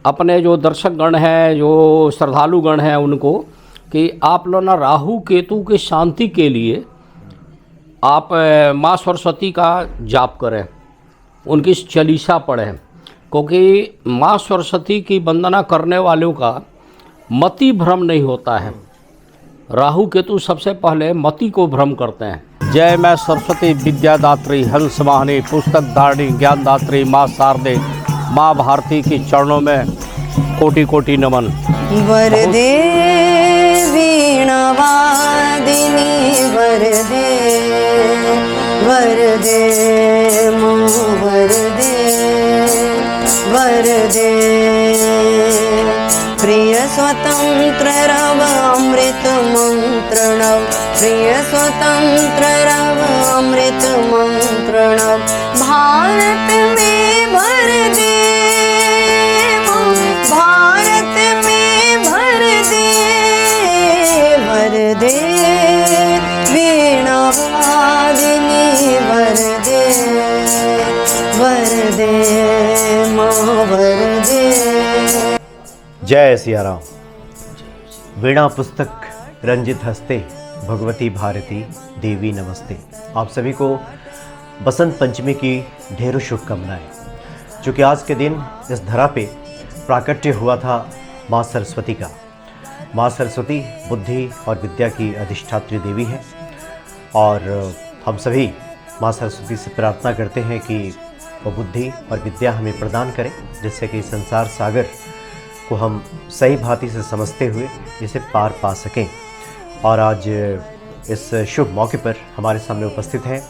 अपने जो दर्शक गण हैं, जो श्रद्धालु गण हैं, उनको कि आप लोग ना राहु केतु की शांति के लिए आप माँ सरस्वती का जाप करें, उनकी चालीसा पढ़ें, क्योंकि माँ सरस्वती की वंदना करने वालों का मति भ्रम नहीं होता है। राहु केतु सबसे पहले मति को भ्रम करते हैं। जय मैं सरस्वती विद्यादात्री हंस वाहिनी पुस्तक धारिणी ज्ञानदात्री माँ शारदे माँ भारती की चरणों में कोटि कोटि नमन। वरदे वीणा वादिनी वरदे वरदे मां वरदे वरदे प्रिय स्वतंत्र रव अमृत मंत्रणव प्रिय स्वतंत्र रव अमृत मंत्रणव भारत में भर दे भारत में भर दे वीणा वादिनी वरदे वरदे मां वरदे। जय सिया राम। वीणा पुस्तक रंजित हस्ते भगवती भारती देवी नमस्ते। आप सभी को बसंत पंचमी की ढेरों शुभकामनाएं। चूँकि आज के दिन इस धरा पे प्राकट्य हुआ था माँ सरस्वती का। माँ सरस्वती बुद्धि और विद्या की अधिष्ठात्री देवी है और हम सभी माँ सरस्वती से प्रार्थना करते हैं कि वो बुद्धि और विद्या हमें प्रदान करें, जिससे कि संसार सागर को हम सही भांति से समझते हुए इसे पार पा सकें। और आज इस शुभ मौके पर हमारे सामने उपस्थित हैं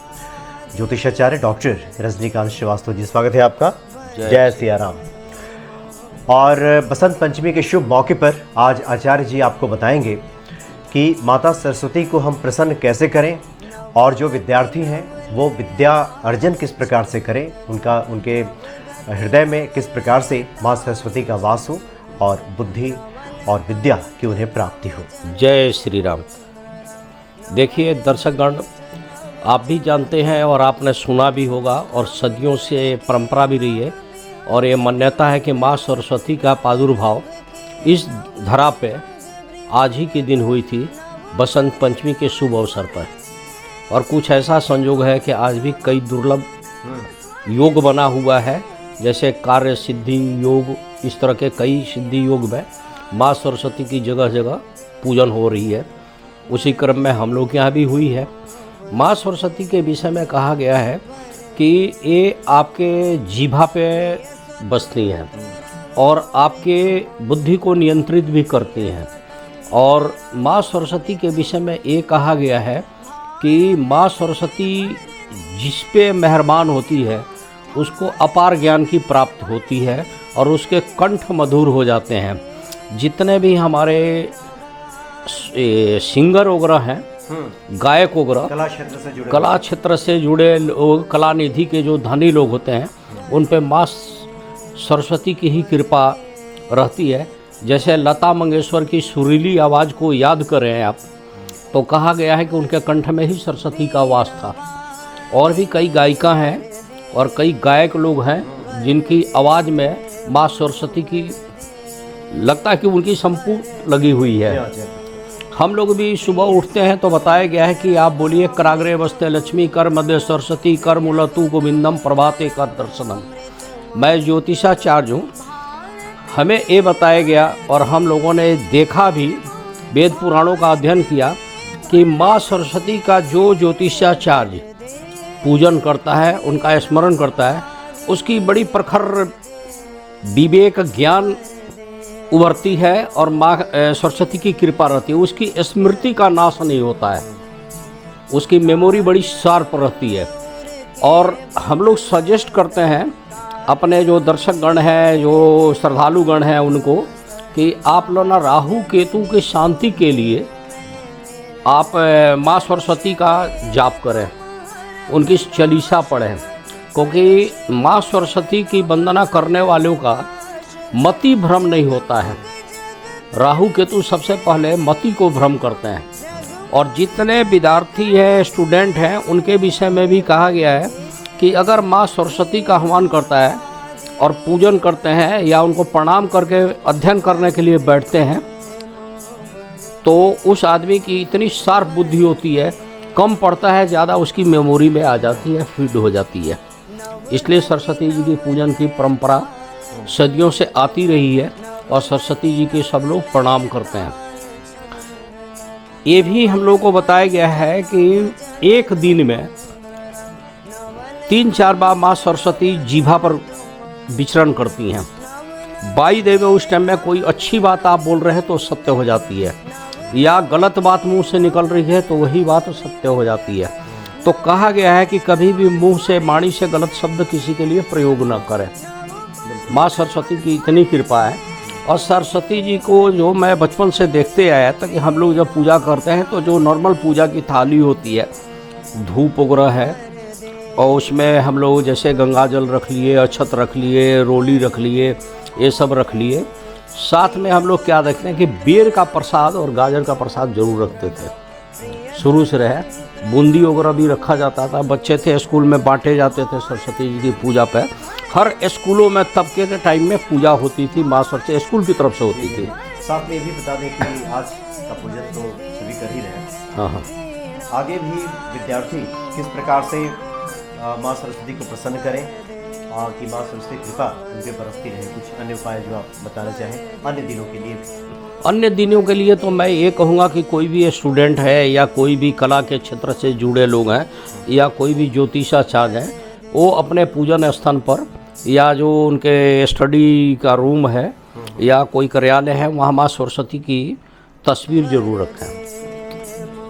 ज्योतिषाचार्य डॉक्टर रजनीकांत श्रीवास्तव जी। स्वागत है आपका। जय सिया राम। और बसंत पंचमी के शुभ मौके पर आज आचार्य जी आपको बताएंगे कि माता सरस्वती को हम प्रसन्न कैसे करें और जो विद्यार्थी हैं वो विद्या अर्जन किस प्रकार से करें, उनके हृदय में किस प्रकार से माँ सरस्वती का वास हो और बुद्धि और विद्या की उन्हें प्राप्ति हो। जय श्री राम। देखिए दर्शकगण, आप भी जानते हैं और आपने सुना भी होगा और सदियों से परंपरा भी रही है और ये मान्यता है कि माँ सरस्वती का प्रादुर्भाव इस धरा पे आज ही के दिन हुई थी, बसंत पंचमी के शुभ अवसर पर। और कुछ ऐसा संयोग है कि आज भी कई दुर्लभ योग बना हुआ है, जैसे कार्य सिद्धि योग, इस तरह के कई सिद्धि योग में माँ सरस्वती की जगह जगह पूजन हो रही है। उसी क्रम में हम लोग के यहाँ भी हुई है। माँ सरस्वती के विषय में कहा गया है कि ये आपके जीभा पे बसती हैं और आपके बुद्धि को नियंत्रित भी करती हैं। और माँ सरस्वती के विषय में ये कहा गया है कि माँ सरस्वती जिस पे मेहरबान होती है उसको अपार ज्ञान की प्राप्त होती है और उसके कंठ मधुर हो जाते हैं। जितने भी हमारे सिंगर वगैरह हैं, गायक वगैरह, कला क्षेत्र से जुड़े लोग, कला निधि के जो धनी लोग होते हैं, उन पे माँ सरस्वती की ही कृपा रहती है। जैसे लता मंगेशकर की सुरीली आवाज़ को याद करें आप, तो कहा गया है कि उनके कंठ में ही सरस्वती का वास था। और भी कई गायिका हैं और कई गायक लोग हैं जिनकी आवाज़ में माँ सरस्वती की लगता है कि उनकी संपूर्ण लगी हुई है। हम लोग भी सुबह उठते हैं तो बताया गया है कि आप बोलिए कराग्रे वस्ते लक्ष्मी कर मध्य सरस्वती कर मूलतु गोविंदम प्रभाते कर दर्शनम। मैं ज्योतिषाचार्य हूँ। हमें ये बताया गया और हम लोगों ने देखा भी, वेद पुराणों का अध्ययन किया कि माँ सरस्वती का जो ज्योतिषाचार्य पूजन करता है, उनका स्मरण करता है, उसकी बड़ी प्रखर विवेक ज्ञान उभरती है और माँ सरस्वती की कृपा रहती है। उसकी स्मृति का नाश नहीं होता है, उसकी मेमोरी बड़ी शार्प रहती है। और हम लोग सजेस्ट करते हैं अपने जो दर्शक गण हैं, जो श्रद्धालु गण हैं, उनको कि आप लोग ना राहु केतु की शांति के लिए आप माँ सरस्वती का जाप करें, उनकी चालीसा पढ़ें, क्योंकि माँ सरस्वती की वंदना करने वालों का मति भ्रम नहीं होता है। राहु केतु सबसे पहले मति को भ्रम करते हैं। और जितने विद्यार्थी हैं, स्टूडेंट हैं, उनके विषय में भी कहा गया है कि अगर माँ सरस्वती का आह्वान करता है और पूजन करते हैं या उनको प्रणाम करके अध्ययन करने के लिए बैठते हैं, तो उस आदमी की इतनी शार्प बुद्धि होती है, कम पढ़ता है ज़्यादा उसकी मेमोरी में आ जाती है, फीड हो जाती है। इसलिए सरस्वती जी की पूजन की परंपरा सदियों से आती रही है और सरस्वती जी के सब लोग प्रणाम करते हैं। ये भी हम लोगों को बताया गया है कि एक दिन में 3-4 बार माँ सरस्वती जीभा पर विचरण करती हैं। बाई देवे उस टाइम में कोई अच्छी बात आप बोल रहे हैं तो सत्य हो जाती है, या गलत बात मुंह से निकल रही है तो वही बात सत्य हो जाती है। तो कहा गया है कि कभी भी मुंह से वाणी से गलत शब्द किसी के लिए प्रयोग न करें। माँ सरस्वती की इतनी कृपा है। और सरस्वती जी को जो मैं बचपन से देखते आया था कि हम लोग जब पूजा करते हैं तो जो नॉर्मल पूजा की थाली होती है, धूप वगैरह है, और उसमें हम लोग जैसे गंगा जल रख लिए, अक्षत रख लिए, रोली रख लिए, ये सब रख लिए। साथ में हम लोग क्या देखते हैं कि बेर का प्रसाद और गाजर का प्रसाद जरूर रखते थे, शुरू से रहे। बूंदी वगैरह भी रखा जाता था, बच्चे थे स्कूल में बांटे जाते थे सरस्वती जी की पूजा पे। हर स्कूलों में तब के टाइम में पूजा होती थी, माँ सरस्वती स्कूल की तरफ से होती थी। साथ में ये भी बता दें कि आज का पूजन तो सभी कर ही रहे हैं, हाँ, आगे भी विद्यार्थी किस प्रकार से माँ सरस्वती को प्रसन्न करें कि माँ सरस्वती कृपा उन पर बरसती रहे। कुछ अन्य उपाय जो आप बताना चाहें अन्य दिनों के लिए भी? अन्य दिनों के लिए तो मैं ये कहूँगा कि कोई भी स्टूडेंट है या कोई भी कला के क्षेत्र से जुड़े लोग हैं या कोई भी ज्योतिषाचार्य हैं, वो अपने पूजन स्थान पर या जो उनके स्टडी का रूम है या कोई कार्यालय है, वहाँ माँ सरस्वती की तस्वीर जरूर रखें।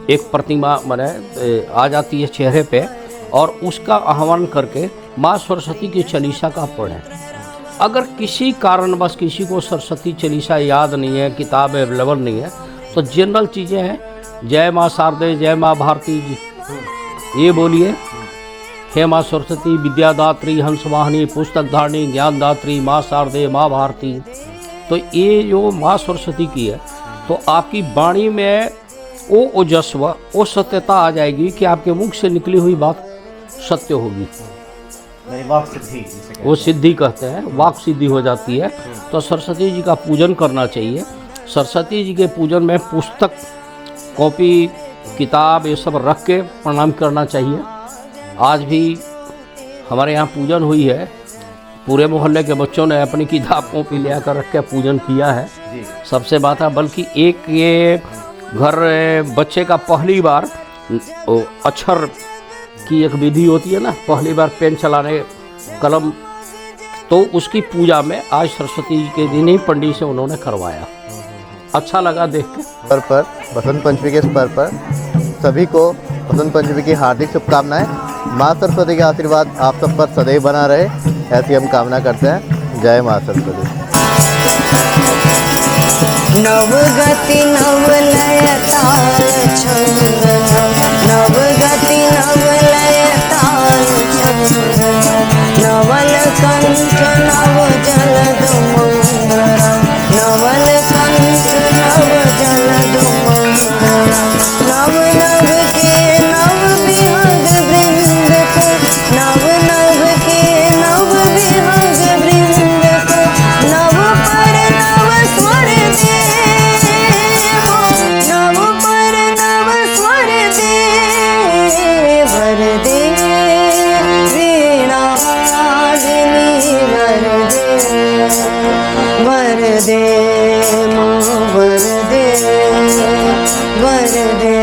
एक प्रतिमा बने आ जाती है चेहरे पे, और उसका आह्वान करके माँ सरस्वती की चालीसा का पढ़ें। अगर किसी कारणवश किसी को सरस्वती चालीसा याद नहीं है, किताब अवेलेबल नहीं है, तो जनरल चीज़ें हैं, जय माँ शारदे, जय माँ भारती जी, ये बोलिए। हे माँ सरस्वती विद्यादात्री, हंसवाहिनी, पुस्तक धारिणी, ज्ञानदात्री, माँ शारदे, माँ भारती। तो ये जो माँ सरस्वती की है, तो आपकी वाणी में वो ओजस्व, वो सत्यता आ जाएगी कि आपके मुख से निकली हुई बात सत्य होगी। वाक सिद्धि जिसे कहते हैं। वो सिद्धि कहते हैं, वाक सिद्धि हो जाती है। तो सरस्वती जी का पूजन करना चाहिए। सरस्वती जी के पूजन में पुस्तक, कॉपी, किताब ये सब रख के प्रणाम करना चाहिए। आज भी हमारे यहाँ पूजन हुई है, पूरे मोहल्ले के बच्चों ने अपनी किताब कॉपी ले आकर रख के पूजन किया है। सबसे बात है, बल्कि एक ये घर बच्चे का पहली बार अक्षर की एक विधि होती है ना, पहली बार पेन चलाने, कलम, तो उसकी पूजा में आज सरस्वती जी के दिन ही पंडित से उन्होंने करवाया। अच्छा लगा देख के। पर बसंत पंचमी के स्तर पर सभी को बसंत पंचमी की हार्दिक शुभकामनाएं। माँ सरस्वती का आशीर्वाद आप सब पर सदैव बना रहे, ऐसी हम कामना करते हैं। जय माँ सरस्वती। नवगति नवलय ताल छंद, नवगति नवलय ताल छंद, नवल कंठ नव जलद मंगल, नवल कंठ नव जलद मंगल, नव नभ के नव विहंग वृंद को, नव नभ के नव विहंग वृंद को, नव पर नव स्वर दे, नव पर नव स्वर दे, वरदे वीणा वादिनी वरदे, वरदे माँ वरदे, वरदे।